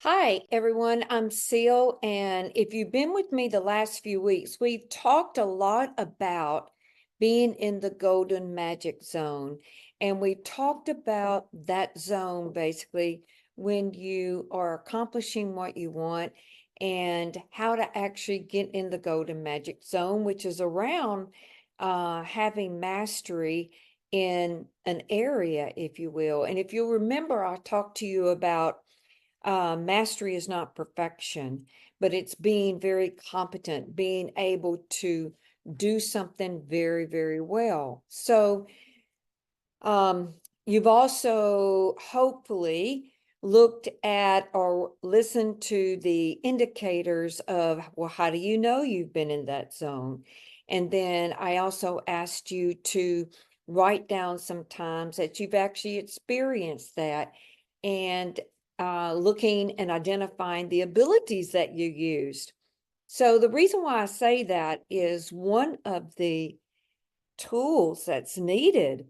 Hi, everyone. I'm Seal, and if you've been with me the last few weeks, we've talked a lot about being in the golden magic zone. And we've talked about that zone basically when you are accomplishing what you want and how to actually get in the golden magic zone, which is around having mastery in an area, if you will. And if you'll remember, I talked to you about mastery is not perfection, but it's being very competent, being able to do something very, very well. So, you've also hopefully looked at or listened to the indicators of, well, how do you know you've been in that zone? And then I also asked you to write down some times that you've actually experienced that and looking and identifying the abilities that you used. So the reason why I say that is one of the tools that's needed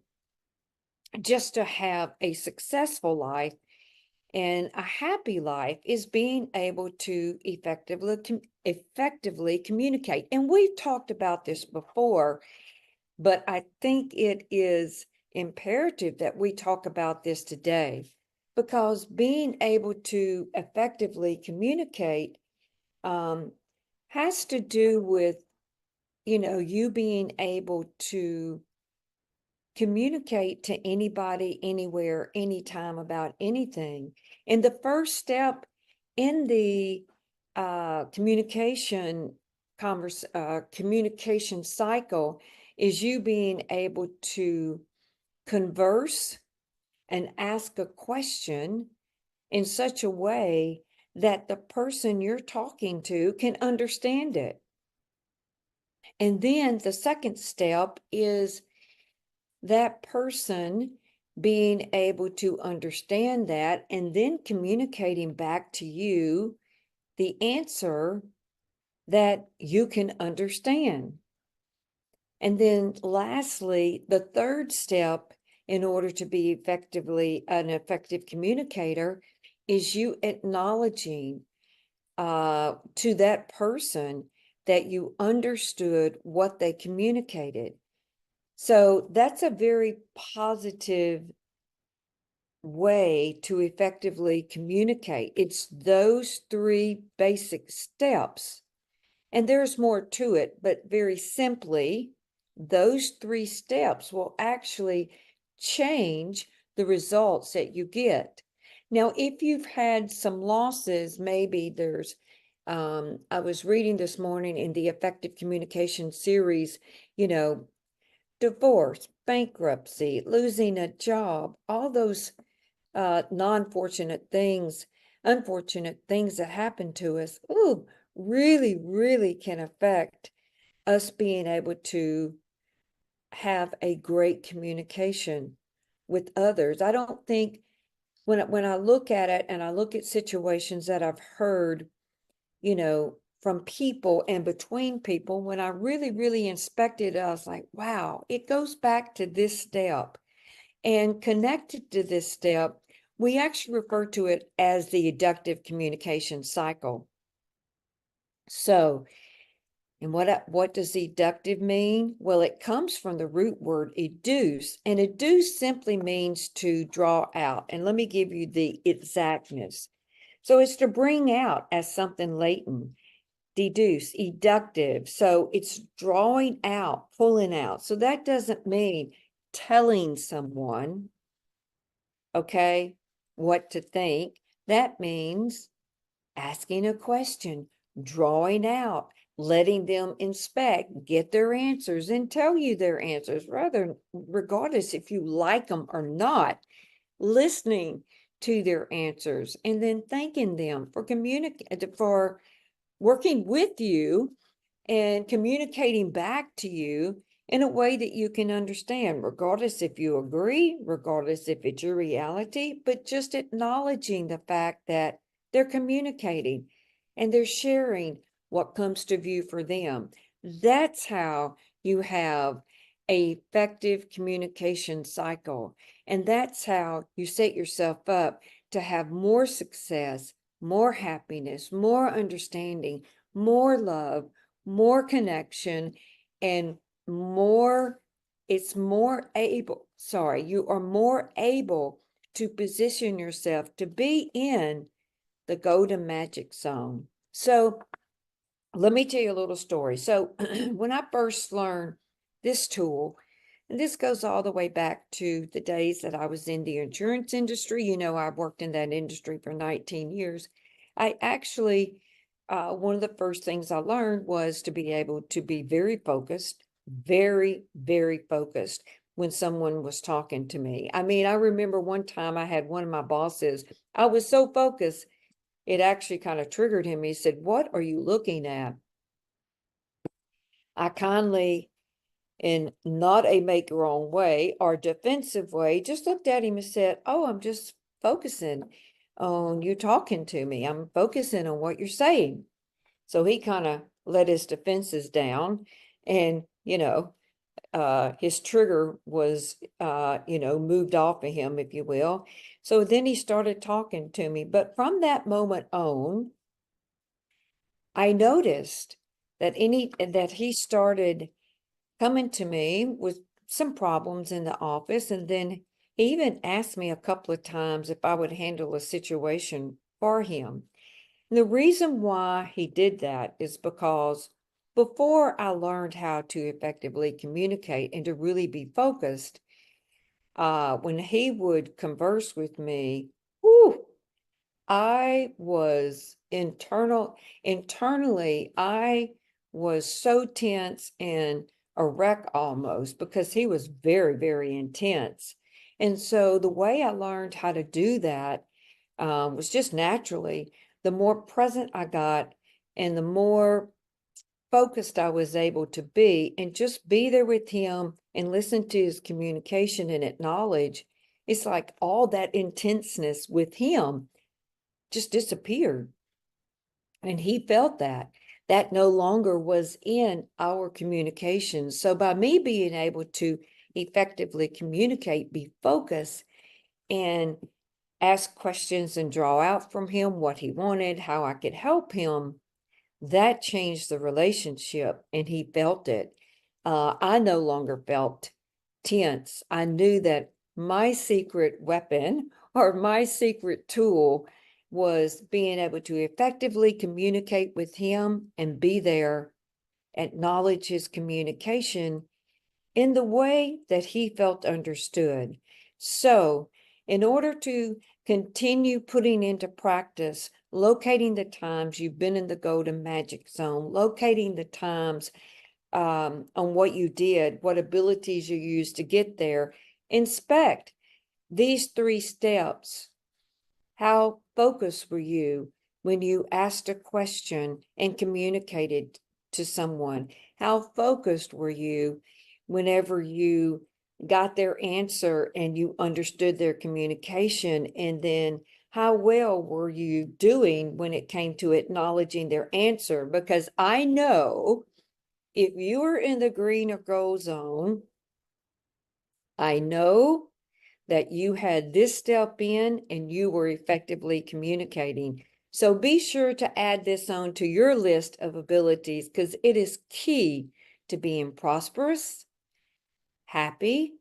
just to have a successful life and a happy life is being able to effectively communicate. And we've talked about this before, but I think it is imperative that we talk about this today because being able to effectively communicate has to do with, you being able to communicate to anybody, anywhere, anytime about anything. And the first step in the communication cycle is you being able to converse and ask a question in such a way that the person you're talking to can understand it. And then the second step is that person being able to understand that and then communicating back to you the answer that you can understand. And then lastly, the third step in order to be an effective communicator is you acknowledging to that person that you understood what they communicated. So that's a very positive way to effectively communicate. It's those three basic steps. And there's more to it, but very simply, those three steps will actually change the results that you get. Now, if you've had some losses, maybe I was reading this morning in the Effective Communication series, divorce, bankruptcy, losing a job, all those unfortunate things that happen to us, really, really can affect us being able to have a great communication with others. I don't think when I look at it and I look at situations that I've heard, from people and between people, when I really, really inspected it, I was like, wow, it goes back to this step. And connected to this step, we actually refer to it as the eductive communication cycle. So, and what does eductive mean? Well, it comes from the root word educe, and educe simply means to draw out. And let me give you the exactness. So it's to bring out as something latent, deduce, eductive. So it's drawing out, pulling out. So that doesn't mean telling someone, okay, what to think. That means asking a question, drawing out, letting them inspect, get their answers, and tell you their answers, rather, regardless if you like them or not, listening to their answers, and then thanking them for working with you and communicating back to you in a way that you can understand, regardless if you agree, regardless if it's your reality, but just acknowledging the fact that they're communicating and they're sharing what comes to view for them. That's how you have a effective communication cycle. And that's how you set yourself up to have more success, more happiness, more understanding, more love, more connection, and more, you are more able to position yourself to be in the golden magic zone. So let me tell you a little story. So when I first learned this tool, and this goes all the way back to the days that I was in the insurance industry. You know, I worked in that industry for 19 years. I actually, one of the first things I learned was to be able to be very focused, very, very focused when someone was talking to me. I mean, I remember one time I had one of my bosses, I was so focused, it actually kind of triggered him. He said, "What are you looking at?" I kindly, in not a make wrong way or defensive way, just looked at him and said, "Oh, I'm just focusing on you talking to me. I'm focusing on what you're saying." So he kind of let his defenses down, and, his trigger was, moved off of him, if you will. So then he started talking to me. But from that moment on, I noticed that he started coming to me with some problems in the office, and then he even asked me a couple of times if I would handle a situation for him. And the reason why he did that is because before I learned how to effectively communicate and to really be focused, when he would converse with me, whew, I was internally, I was so tense and a wreck almost, because he was very, very intense. And so the way I learned how to do that was just naturally, the more present I got and the more focused I was able to be, and just be there with him and listen to his communication and acknowledge. It's like all that intenseness with him just disappeared. And he felt that no longer was in our communication. So by me being able to effectively communicate, be focused, and ask questions and draw out from him what he wanted, how I could help him, that changed the relationship, and he felt it. I no longer felt tense. I knew that my secret weapon or my secret tool was being able to effectively communicate with him and be there, acknowledge his communication in the way that he felt understood. So, in order to continue putting into practice, locating the times you've been in the golden magic zone, locating the times on what you did, what abilities you used to get there, inspect these 3 steps. How focused were you when you asked a question and communicated to someone? How focused were you whenever you got their answer and you understood their communication? And then how well were you doing when it came to acknowledging their answer? Because I know if you are in the green or gold zone, I know that you had this step in and you were effectively communicating. So be sure to add this on to your list of abilities, because it is key to being prosperous, happy,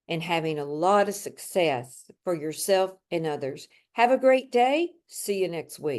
and having a lot of success for yourself and others. Have a great day. See you next week.